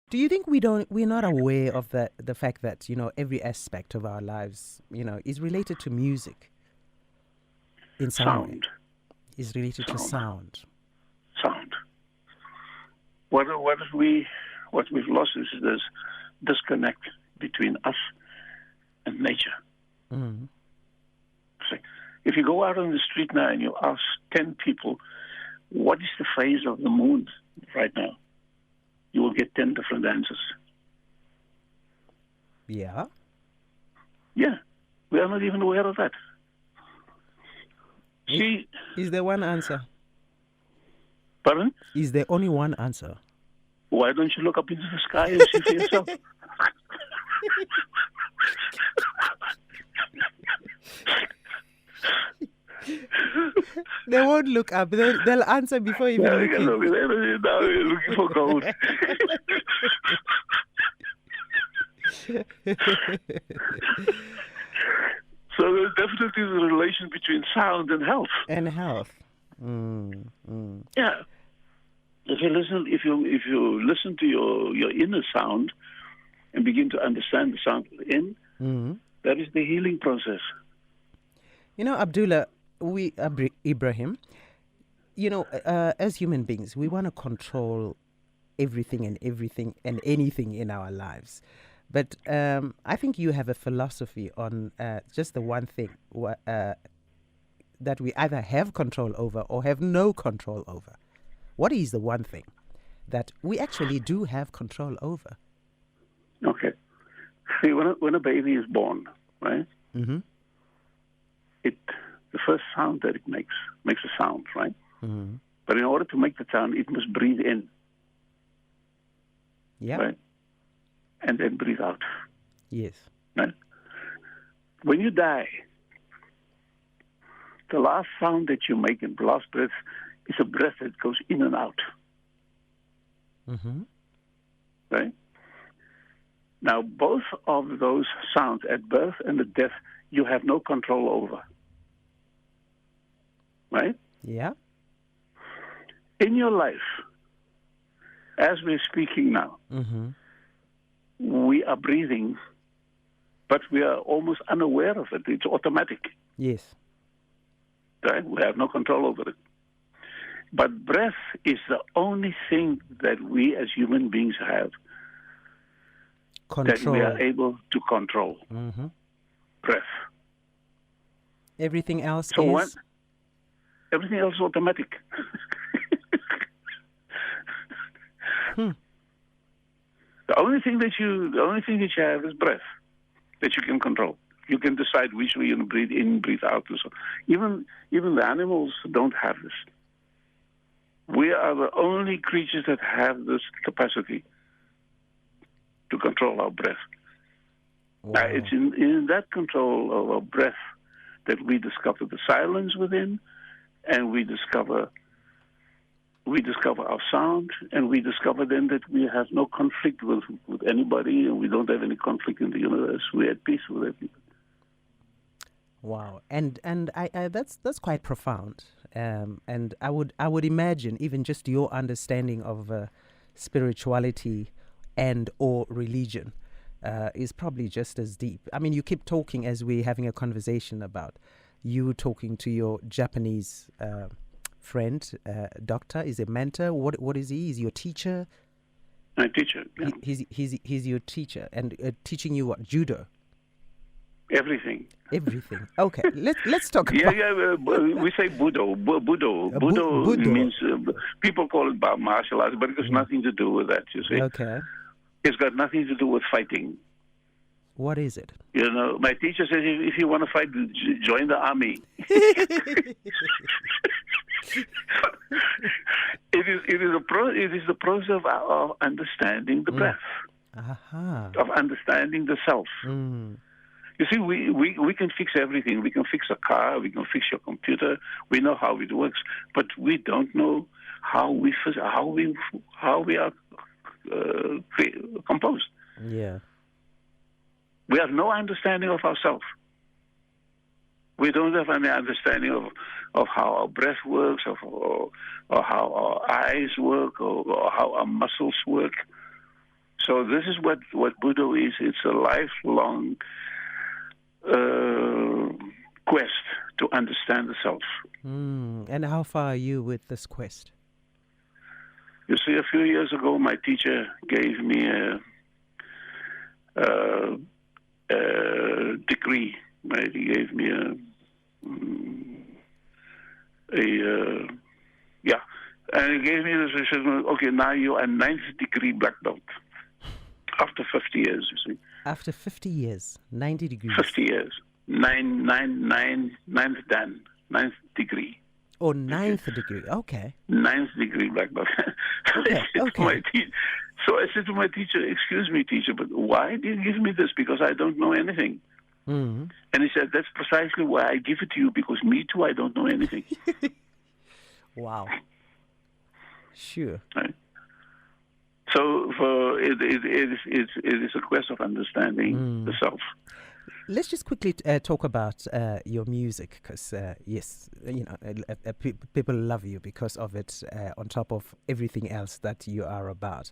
Do you think we're not aware of the fact that, every aspect of our lives, is related to music in some way? Sound. Is related to sound. Sound. What we've lost is this disconnect between us and nature. Mm. So if you go out on the street now and you ask 10 people, what is the phase of the moon right now? You will get 10 different answers. Yeah. Yeah, we are not even aware of that. See, is there one answer? Pardon? Is there only one answer? Why don't you look up into the sky and see for yourself? They won't look up. They'll answer before even looking. Now you're looking for gold. So there's definitely the relation between sound and health. And health. Yeah. If you listen to your inner sound and begin to understand the sound within, that is the healing process. Abdullah, Ibrahim, as human beings, we want to control everything and anything in our lives. But I think you have a philosophy on just the one thing that we either have control over or have no control over. What is the one thing that we actually do have control over? Okay. See, when a baby is born, right? Mm-hmm. The first sound that it makes a sound, right? Mm-hmm. But in order to make the sound, it must breathe in. Yeah. Right? And then breathe out. Yes. Right? When you die, the last sound that you make in the last breath is a breath that goes in and out. Mm-hmm. Right? Now, both of those sounds at birth and at death, you have no control over. Right? Yeah. In your life, as we're speaking now, we are breathing, but we are almost unaware of it. It's automatic. Yes. Right? We have no control over it. But breath is the only thing that we as human beings have that we are able to control. Mm-hmm. Breath. Everything else is? Everything else is automatic. The only thing that you have is breath that you can control. You can decide which way you breathe in, breathe out. And so even the animals don't have this. We are the only creatures that have this capacity to control our breath. Wow. Now, it's in that control of our breath that we discover the silence within, and we discover our sound, and we discover then that we have no conflict with anybody, and we don't have any conflict in the universe. We're at peace with everything. Wow, and I that's quite profound. And I would imagine even just your understanding of spirituality and or religion is probably just as deep. I mean, you keep talking as we're having a conversation about you talking to your Japanese friend, doctor, is a mentor. What is he? Is your teacher? My teacher. Yeah. He's your teacher and teaching you what? Judo. Everything. Okay, let's talk about... We say Budo. Budo means, people call it martial arts, but it has nothing to do with that, you see. Okay. It's got nothing to do with fighting. What is it? My teacher says if you want to fight, join the army. It is the process of understanding the breath, of understanding the self. You see, we can fix everything. We can fix a car. We can fix your computer. We know how it works, but we don't know how we are composed. Yeah. We have no understanding of ourselves. We don't have any understanding of how our breath works, or how our eyes work, or how our muscles work. So this is what Buddha is. It's a lifelong quest to understand the self. And how far are you with this quest? You see, a few years ago, my teacher gave me a degree. Right? He gave me and he gave me this. He said, "Okay, now you are 9th degree black belt after 50 years." You see, after 50 years, 90 degrees. 50 years, ninth dan, 9th degree. Oh, 9th degree. Okay. 9th degree black belt. Okay. So I said to my teacher, "Excuse me, teacher, but why do you give me this? Because I don't know anything." Mm-hmm. And he said, "That's precisely why I give it to you, because me too, I don't know anything." Wow. Sure. Right. So it is a quest of understanding the self. Let's just quickly talk about your music, because yes, you know, people love you because of it. On top of everything else that you are about,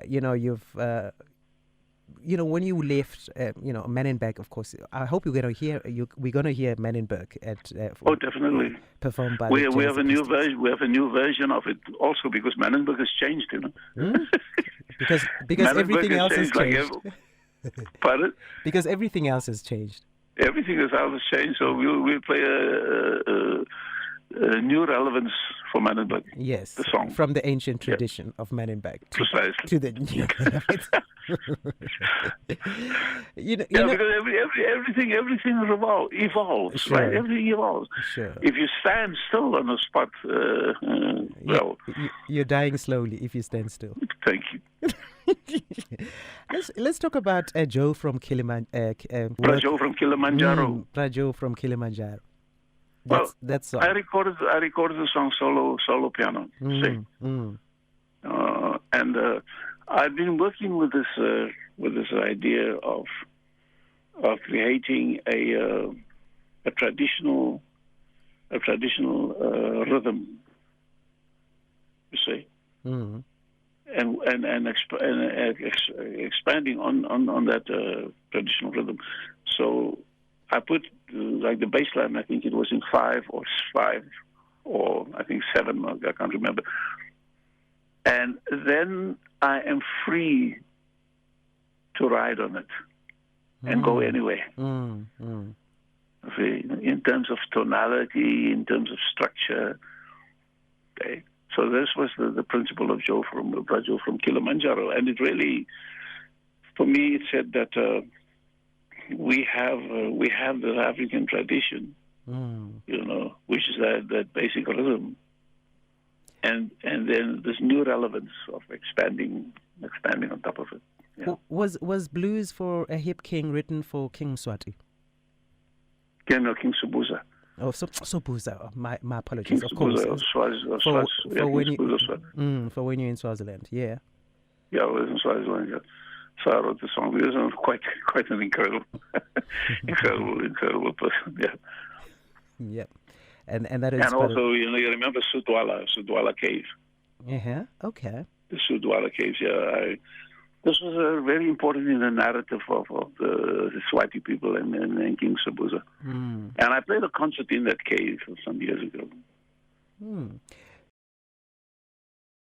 you know, you've. You know, when you left, you know, Menenberg, of course, I hope we're going to hear Menenberg at. Definitely. Performed by we the have Jazz a new Epistles. version. We have a new version of it also, because Menenberg has changed, you know. Because Menenberg everything else has changed. Pardon? Because everything else has changed. Everything else has changed. So we'll play a new relevance for Menenberg. Yes, the song from the ancient tradition of Menenberg to the new. Because everything evolves, Sure. right? Everything evolves. Sure. If you stand still on a spot, you're dying slowly if you stand still. Thank you. Let's talk about Joe from Kilimanjaro. Prajo from Kilimanjaro. Prajo from Kilimanjaro. That's song. I recorded the song solo piano. And I've been working with this idea of creating a traditional rhythm. You see. And expanding on that traditional rhythm. So I put like the bass line, I think it was in 5 or I think 7, I can't remember. And then I am free to ride on it and go anywhere. See, in terms of tonality, in terms of structure. Okay. So this was the principle of Prajo from Kilimanjaro. And it really, for me, it said that we have the African tradition, you know, which is that basic rhythm, and then this new relevance of expanding on top of it. Yeah. Was Blues for a Hip King written for King Mswati? King Sobuza. Oh, Sobuza. My apologies. King of course. For when you're in Swaziland. Yeah. Yeah, I was in Swaziland. Yeah. So I wrote the song. He was quite an incredible person. Yeah. Yep. And that is. And also, you know, you remember Sudwala Cave. Yeah. Okay. The Sudwala Caves. Yeah. This was very important in the narrative of the Swati people and King Sobuza. And I played a concert in that cave some years ago.